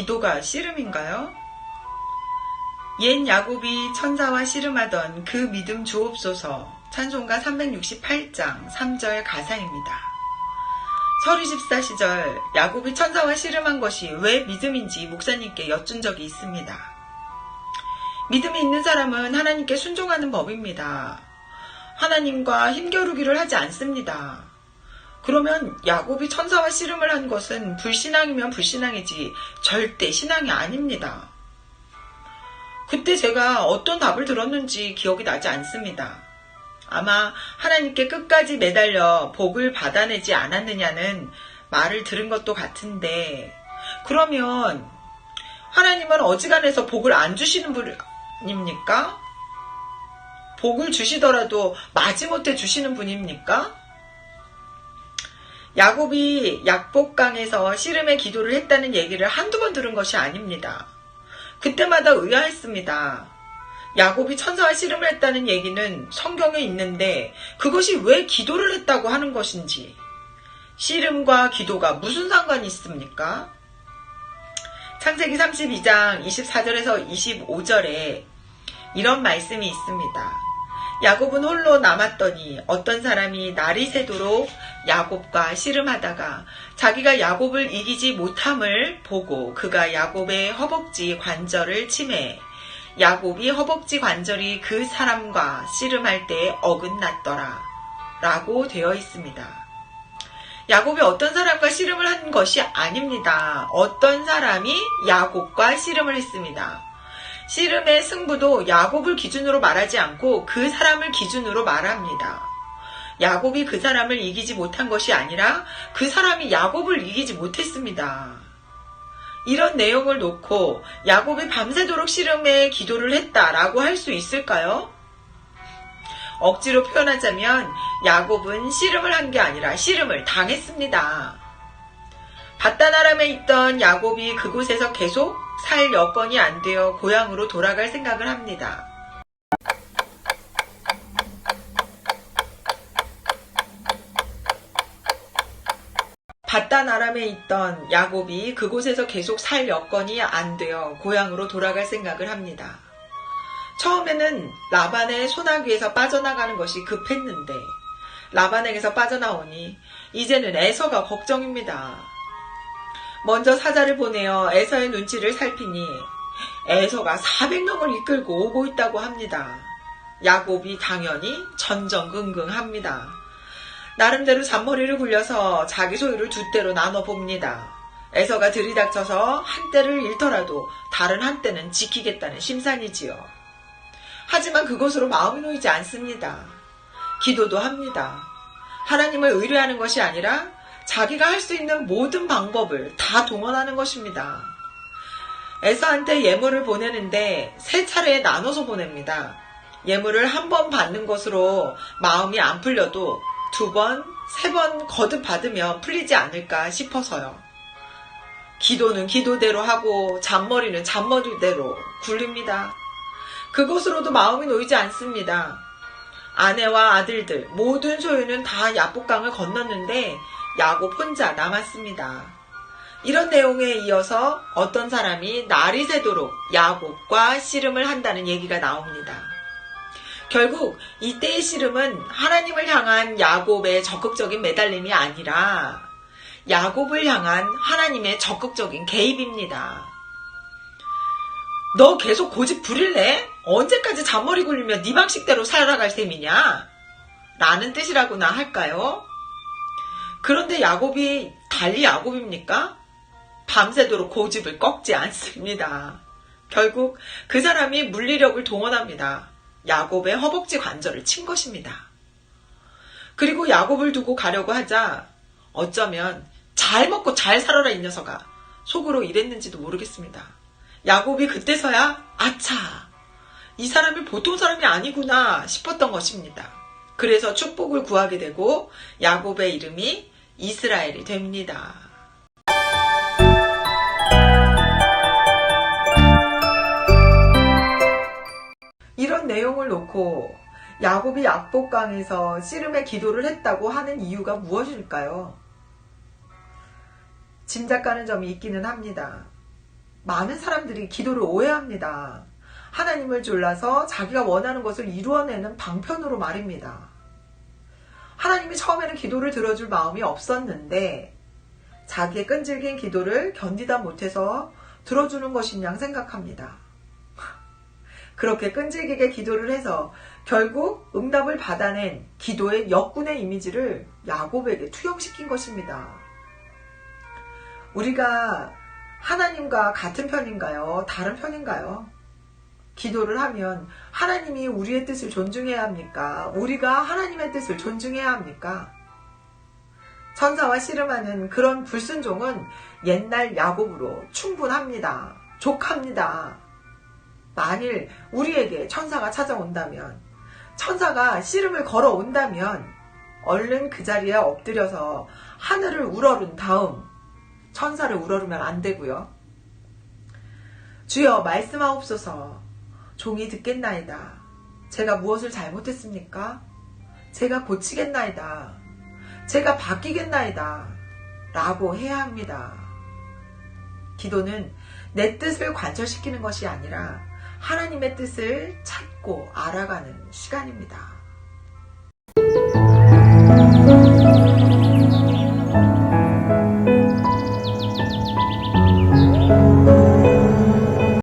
기도가 씨름인가요? 옛 야곱이 천사와 씨름하던 그 믿음 주옵소서. 찬송가 368장 3절 가사입니다. 서리 집사 시절 야곱이 천사와 씨름한 것이 왜 믿음인지 목사님께 여쭌 적이 있습니다. 믿음이 있는 사람은 하나님께 순종하는 법입니다. 하나님과 힘겨루기를 하지 않습니다. 그러면 야곱이 천사와 씨름을 한 것은 불신앙이면 불신앙이지 절대 신앙이 아닙니다. 그때 제가 어떤 답을 들었는지 기억이 나지 않습니다. 아마 하나님께 끝까지 매달려 복을 받아내지 않았느냐는 말을 들은 것도 같은데, 그러면 하나님은 어지간해서 복을 안 주시는 분입니까? 복을 주시더라도 마지못해 주시는 분입니까? 야곱이 약복강에서 씨름의 기도를 했다는 얘기를 한두 번 들은 것이 아닙니다. 그때마다 의아했습니다. 야곱이 천사와 씨름을 했다는 얘기는 성경에 있는데 그것이 왜 기도를 했다고 하는 것인지, 씨름과 기도가 무슨 상관이 있습니까? 창세기 32장 24절에서 25절에 이런 말씀이 있습니다. 야곱은 홀로 남았더니 어떤 사람이 날이 새도록 야곱과 씨름하다가 자기가 야곱을 이기지 못함을 보고 그가 야곱의 허벅지 관절을 치매 야곱이 허벅지 관절이 그 사람과 씨름할 때 어긋났더라 라고 되어 있습니다. 야곱이 어떤 사람과 씨름을 한 것이 아닙니다. 어떤 사람이 야곱과 씨름을 했습니다. 씨름의 승부도 야곱을 기준으로 말하지 않고 그 사람을 기준으로 말합니다. 야곱이 그 사람을 이기지 못한 것이 아니라 그 사람이 야곱을 이기지 못했습니다. 이런 내용을 놓고 야곱이 밤새도록 씨름의 기도를 했다라고 할 수 있을까요? 억지로 표현하자면 야곱은 씨름을 한 게 아니라 씨름을 당했습니다. 밧단 아람에 있던 야곱이 그곳에서 계속 살 여건이 안 되어 고향으로 돌아갈 생각을 합니다. 밧단 아람에 있던 야곱이 그곳에서 계속 살 여건이 안 되어 고향으로 돌아갈 생각을 합니다. 처음에는 라반의 소나기에서 빠져나가는 것이 급했는데 라반에게서 빠져나오니 이제는 에서가 걱정입니다. 먼저 사자를 보내어 에서의 눈치를 살피니 에서가 400명을 이끌고 오고 있다고 합니다. 야곱이 당연히 전전긍긍합니다. 나름대로 잔머리를 굴려서 자기 소유를 두 떼로 나눠봅니다. 에서가 들이닥쳐서 한 떼를 잃더라도 다른 한 떼는 지키겠다는 심산이지요. 하지만 그것으로 마음이 놓이지 않습니다. 기도도 합니다. 하나님을 의뢰하는 것이 아니라 자기가 할 수 있는 모든 방법을 다 동원하는 것입니다. 에서한테 예물을 보내는데 3차례에 나눠서 보냅니다. 예물을 한 번 받는 것으로 마음이 안 풀려도 2번, 3번 거듭 받으면 풀리지 않을까 싶어서요. 기도는 기도대로 하고 잔머리는 잔머리대로 굴립니다. 그것으로도 마음이 놓이지 않습니다. 아내와 아들들 모든 소유는 다 야복강을 건넜는데 야곱 혼자 남았습니다. 이런 내용에 이어서 어떤 사람이 날이 새도록 야곱과 씨름을 한다는 얘기가 나옵니다. 결국 이때의 씨름은 하나님을 향한 야곱의 적극적인 매달림이 아니라 야곱을 향한 하나님의 적극적인 개입입니다. 너 계속 고집 부릴래? 언제까지 잔머리 굴리며 네 방식대로 살아갈 셈이냐? 라는 뜻이라고나 할까요? 그런데 야곱이 달리 야곱입니까? 밤새도록 고집을 꺾지 않습니다. 결국 그 사람이 물리력을 동원합니다. 야곱의 허벅지 관절을 친 것입니다. 그리고 야곱을 두고 가려고 하자 어쩌면 잘 먹고 잘 살아라 이 녀석아 속으로 이랬는지도 모르겠습니다. 야곱이 그때서야 아차 이 사람이 보통 사람이 아니구나 싶었던 것입니다. 그래서 축복을 구하게 되고 야곱의 이름이 이스라엘이 됩니다. 이런 내용을 놓고 야곱이 약복강에서 씨름의 기도를 했다고 하는 이유가 무엇일까요? 짐작 가는 점이 있기는 합니다. 많은 사람들이 기도를 오해합니다. 하나님을 졸라서 자기가 원하는 것을 이루어내는 방편으로 말입니다. 하나님이 처음에는 기도를 들어줄 마음이 없었는데 자기의 끈질긴 기도를 견디다 못해서 들어주는 것인 양 생각합니다. 그렇게 끈질기게 기도를 해서 결국 응답을 받아낸 기도의 역군의 이미지를 야곱에게 투영시킨 것입니다. 우리가 하나님과 같은 편인가요? 다른 편인가요? 기도를 하면 하나님이 우리의 뜻을 존중해야 합니까? 우리가 하나님의 뜻을 존중해야 합니까? 천사와 씨름하는 그런 불순종은 옛날 야곱으로 충분합니다. 족합니다. 만일 우리에게 천사가 찾아온다면, 천사가 씨름을 걸어온다면 얼른 그 자리에 엎드려서 하늘을 우러른 다음 천사를 우러르면 안 되고요. 주여 말씀하옵소서. 종이 듣겠나이다. 제가 무엇을 잘못했습니까? 제가 고치겠나이다. 제가 바뀌겠나이다. 라고 해야 합니다. 기도는 내 뜻을 관철시키는 것이 아니라 하나님의 뜻을 찾고 알아가는 시간입니다.